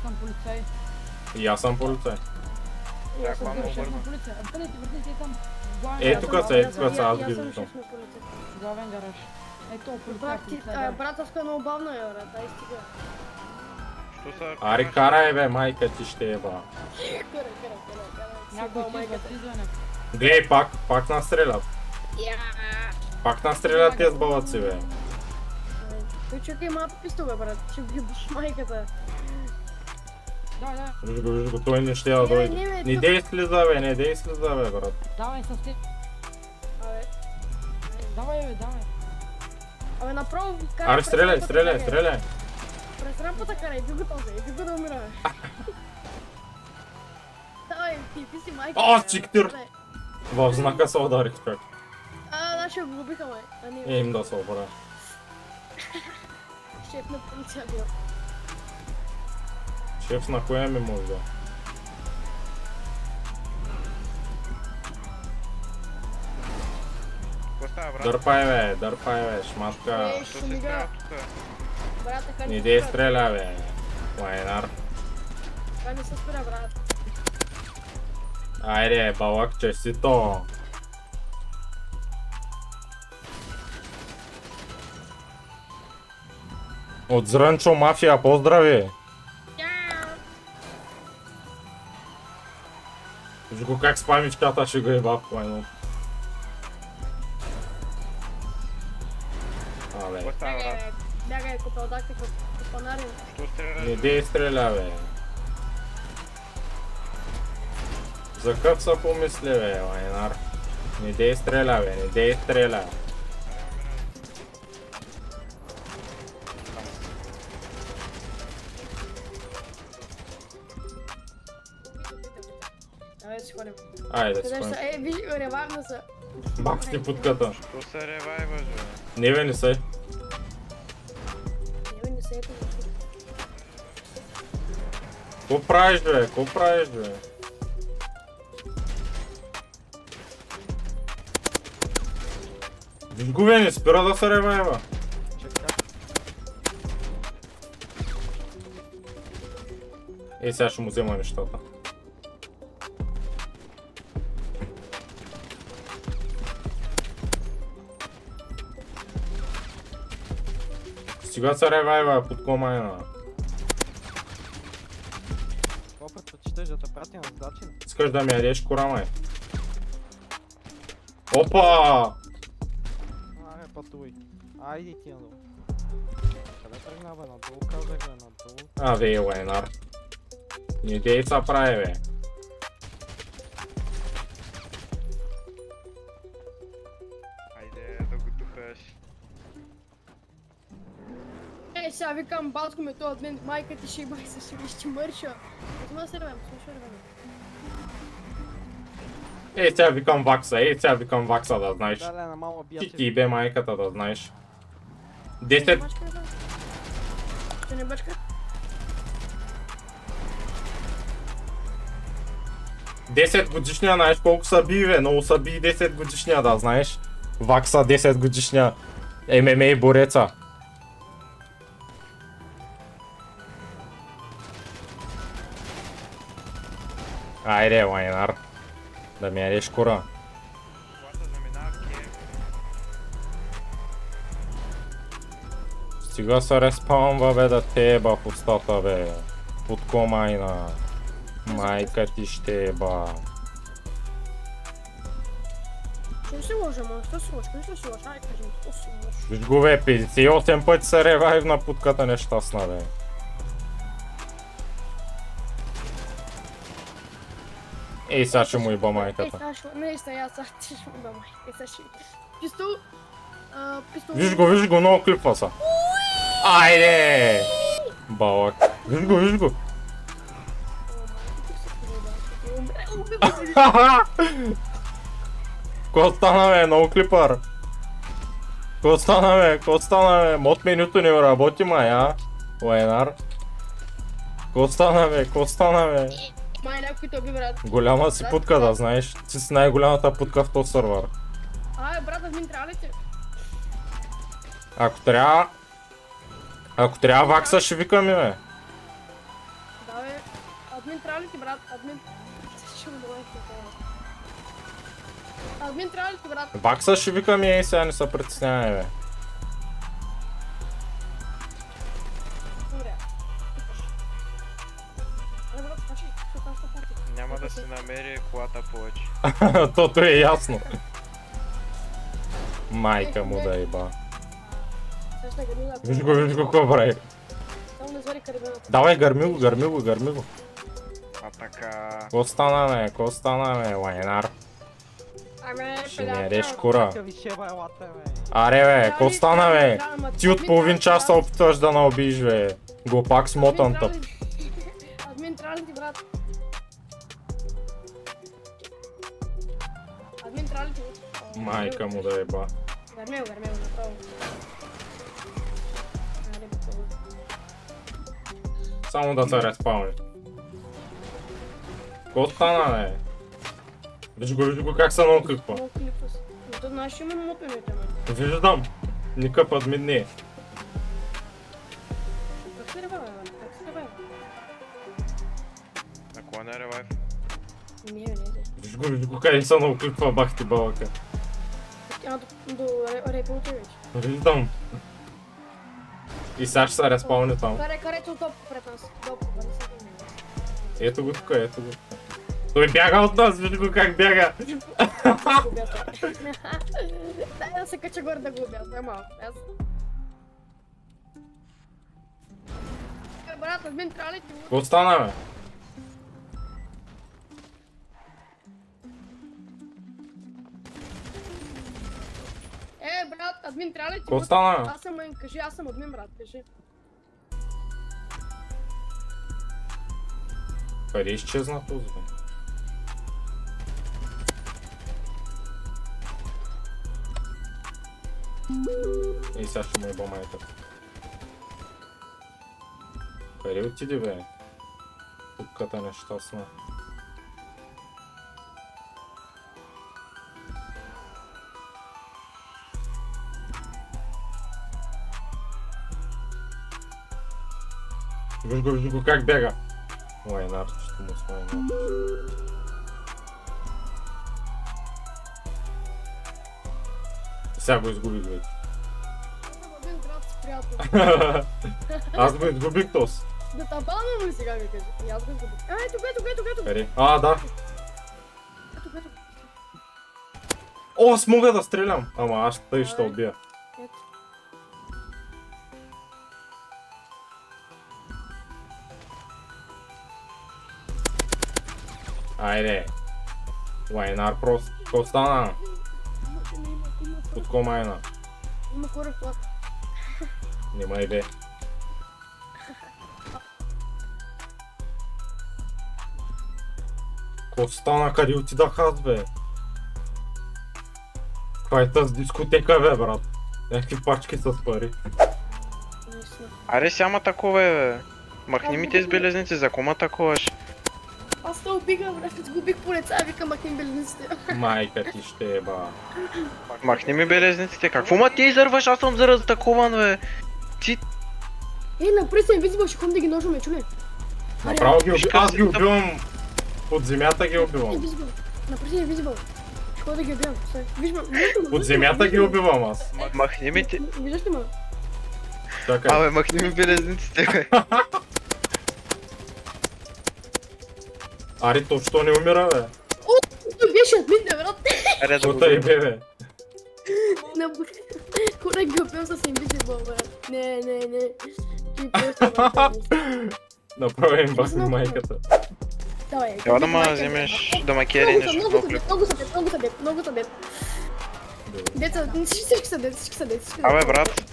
съм полицай. И аз съм полицай. Аз съм полицай. Върнете там. Тук са, аз ги виждам. Главен гараж. Ето, полицай. Братовска много бавно е, брат, дай стига. Ари, карай бе, майка ти ще еба. Някой ти излизва някой. Глей, пак настрелят. Пак настрелят тези балъци, бе. Той човек има пистол, бе, брат, ще гибаш майката. Да. Виж го, той не ще я дойде. Не дей слиза, бе, брат. Давай с теб. Давай. Абе, направо карай. Ари, стреляй. През рампата карай, иди го да умираме. Давай, ти си майка. О, чиктир! В знака се ударих, човек. Наши го убиха, май. Им да се обра. Шеф на полиция бил. Шеф на коя ми може да? Дърпай бе, шматка. Не дей стреля, бе. Лайнар. Това не се спира, брат. Айде, балък, честито. От Зрънчо мафия, поздрави! Виж го как спамичката ще го еба в плайно. Бягай, купелдакте, купанарин. Не дей стреля, бе. За къв са помисли, бе, Лайнар? Не дей стреля, бе. Айде си ходим. Айде си ходим. Виж, ревайвна са. Бах ти путката. Що се ревайваш, бе? Не бе, не сей. Не се ето. Ко правиш, бе? Виж го, бе, не спира да се ревайва. Сега ще му взема нещата. Стига се ревайва под комайна. Какво предпочиташ да те прати на задачи? Искаш да ми ядеш кора, май? Опа! Аре, пътувай. Айди ти надолу. Къде тръгна, бе? Надолу казах, бе, надолу. Бе, Лайнар. Не дей са прави, бе. Айде да го тухаш. Сега викам, батко ме това от мен, майка ти ще бай се ще мърша. Отма да се ревем, слушай ревем. Сега викам вакса, да знаеш. Да, на мама бия Ти бе майката, да знаеш. 10... Ще не бачка? 10 годишния, знаеш колко са би, бе? Много са би 10 годишния, да знаеш. Вакса 10 годишния ММА бореца. Айде, Лайнар. Да ми ядеш кора. Стига се респаунва, бе, да те еба в устата, бе. Под комайна. Майка ти ще еба. Що си лъжа, ма? Що си лъжа? Що си лъжа? Ай, кажи ми, що си лъжа? Виж го, бе, 58 пъти се ревайвна путката нещастна, бе. Сега ще му еба майката. Наистина, сега ще му еба майката. Сега ще... Пистол... Виж го, много клипва са. Айде! Балък. Виж го. Ко стана, бе, много клипър. Ко стана, бе, мод менюто не работи, май, а? Лайнар. Ко стана, бе. Май някой тоби, брат. Голяма си путка, да знаеш. Ти си най-голямата путка в този сървър. Брат, админ, трябва ли ти? Ако трябва вакса ще викаме, бе. Да, трябва ли ти, брат? Админ трябва ли ти, брат? Вакса ще викаме и сега не се притеснявай, бе. Добре. Брат, скачи, ще кажа парти. Няма да се намери колата повече. Тото е ясно. Майка му да еба. Сега ще гърми да... Виж го какво прави. Само не звари карабината. Давай, гърми го. А така... Ко стана, бе, лайнар. Аме, Ще не ядеш кура. Какви шеба елате, бе. Аре, бе, ко стана, бе? Ти от половин час се опитваш да наубиш, бе. Глупак смотан тъп. Админ трябва ли ти, брат? Админ трябва ли ти? Майка му да еба. Гърмел, направо. Аре, бе, Само да се респауни. Ко стана, бе? Виж го как се наукъква. много клипва се. Но то знаеш, има мопенете, ме. Виждам. Никъп админ. Как се ревайва, бе? Как се ревайва? На кой не ревайв? Не. Виж го къде се наукъква, бах ти балъка. Тя до репълта вече. Виждам. И сега ще се респауни там. Карето топ пред нас. Топ, бъде се да не. Ето го тук. Той бяга от нас, виж го как бяга. Дай да се кача горе да го убя, дай малко. Брат, админ трябва ли ти? Какво стана, бе? Брат, админ трябва ли ти? Какво стана? Аз съм, кажи, аз съм админ, брат, кажи. Къде изчезна този, бе? И сега ще му еба майката. Къде отиде, бе? Тупката нещастна. Виж го как бяга. Лайнар, ще му с лайнар. Сега го изгубих вече. Админ, брат, си приятел. Аз го изгубих тос. Да табана му сега ми кажи. И аз го изгубих. Ето. Къде? Да. Ето. О, аз мога да стрелям. Ама аз тъй ще убия. Ето. Айде. Лайнар просто. Какво стана? От ко майна? Има хора в плата. Нема и бе. Какво стана? Къде отидах аз, бе? Каква е тази дискотека, бе, брат? Някакви пачки с пари. Наистина. Аре сяма такова е, бе. Махни ми тези белезници, за кома таковаш? Аз те убига, брат, сгубих полеца, викам махнем белезниците. Майка ти ще еба. Махни ми белезниците, какво ма ти изърваш? Аз съм заразатакован, бе. Ти... Напред съм Invisible, ще ходим да ги ножваме, чули? Направо ги убивам. Аз ги убивам. Под земята ги убивам. Invisible. Напред съм Invisible. Ще ходя да ги убивам. Виж ме. Под земята ги убивам аз. Махни ми ти... Виждаш ли ме? Чакай. Абе, махни ми белезниците, бе. Ари, то що не умира, бе? Той беше админ, бе, брат. Аре да го Кота и бе, бе. Хора ги убивам с Invisible, брат. Не. Ти просто, Направо им бахни майката. давай. Трябва да ма вземеш, да ма кери нещо в топлив. Много са дет. Деца, всички са дет. Абе, брат,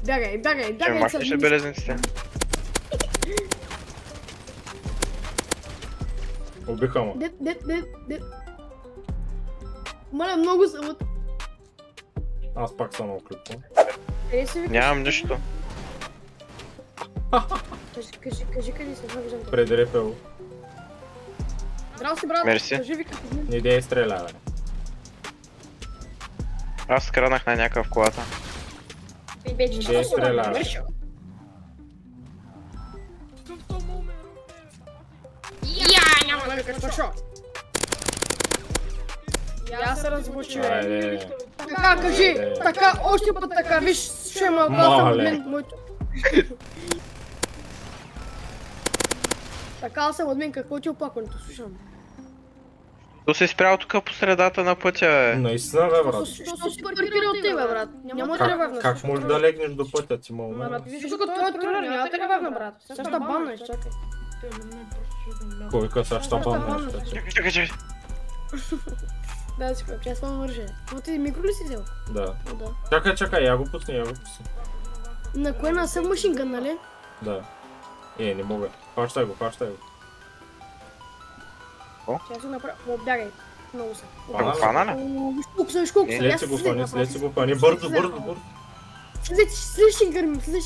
Бягай. ще махнеш ли белезниците? Убиха ма. Дет. Моля, много са от... Аз пак съм оклипвам. Нямам нищо. Кажи къде се виждам. Пред репел. Здрасти, брат. Мерси. Кажи ви като мен. Не дей стреля, бе. Аз скранах на някакъв в колата. Дей стреля, бе. ме викаш, па шо? И аз се разбучи, бе. Айде. Така, кажи, така, още път така, виж, ще има гласа от мен, моето. Така съм от мен, какво ти оплакването, слушам. То се спрял тук по средата на пътя, бе. Наистина, бе, брат. Що се паркира от тебе, брат? Няма тревагна. Как можеш да легнеш до пътя, ти мал? Виж като той е тролер, няма тревагна, брат. Същата банна, изчакай. Кой ка съща банда? Чакай. Да, си пък, аз само мърже. Но ти микро ли си взел? Да. О, да. Чакай, я го пусни. На кое на събмашингън, нали? Да. Не мога. Хващай го. Ще аз го направя. Бягай. Много са. Хвана ли? Виж колко са. След си го хвани. Бързо. Следващи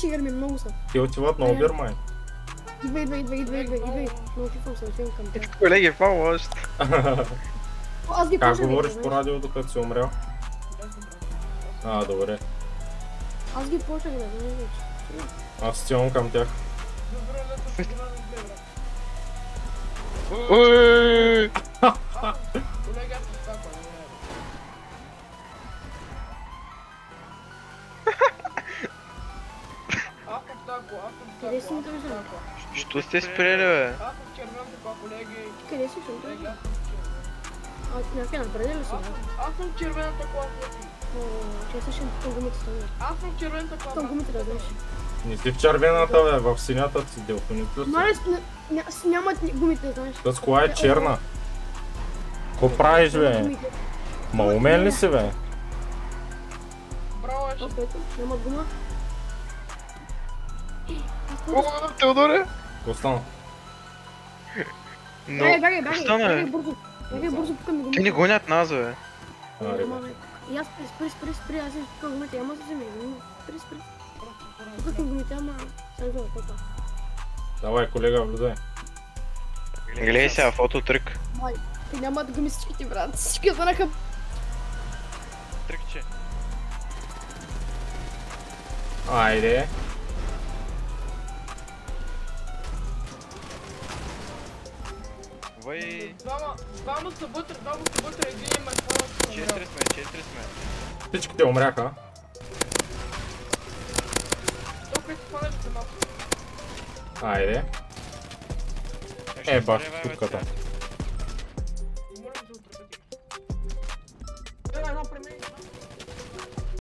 гърми, много са. Те отиват на обир, май. Идвай. Много кифам се, отивам към тях. Колеги, по-лошо. Аз ги Как пушам, говориш знаеш. по радиото, като си умрял? Добре. Аз ги почнах да знаеш вече. Аз стигам към тях. Ой! Къде си ми държа? Що сте спрели, бе? Къде си, защото е? Някакви напред ли си? Аз съм червената класа. Че се ще към гумите стане. Аз съм червената Към класа. гумите да знаеш. Не си в червената, бе, в синята си делфоните. Мале, нямат гумите, знаеш. Тъс кола е черна. Ко правиш, бе? Ма умен ли си, бе? Браво, Ешо. Няма гума. О, Теодоре! Ко стана? Но... Бягай, Остана, бе. бързо. Бягай бързо, пукам ми гумите. Те ни гонят нас, бе. И аз спри, аз съм пукам гумите, ама се вземи. Спри. Пукам гумите, ама съм взела, папа. Давай, колега, влизай. Гледай сега, фототрик. Май, те нямат гуми всичките, брат. Всички останаха. Трикче. Айде. Вай... Двама са вътре, един има хвана. 4 сме. Всичките умряха. Тук е хванали се нас. Айде. Баш тутката.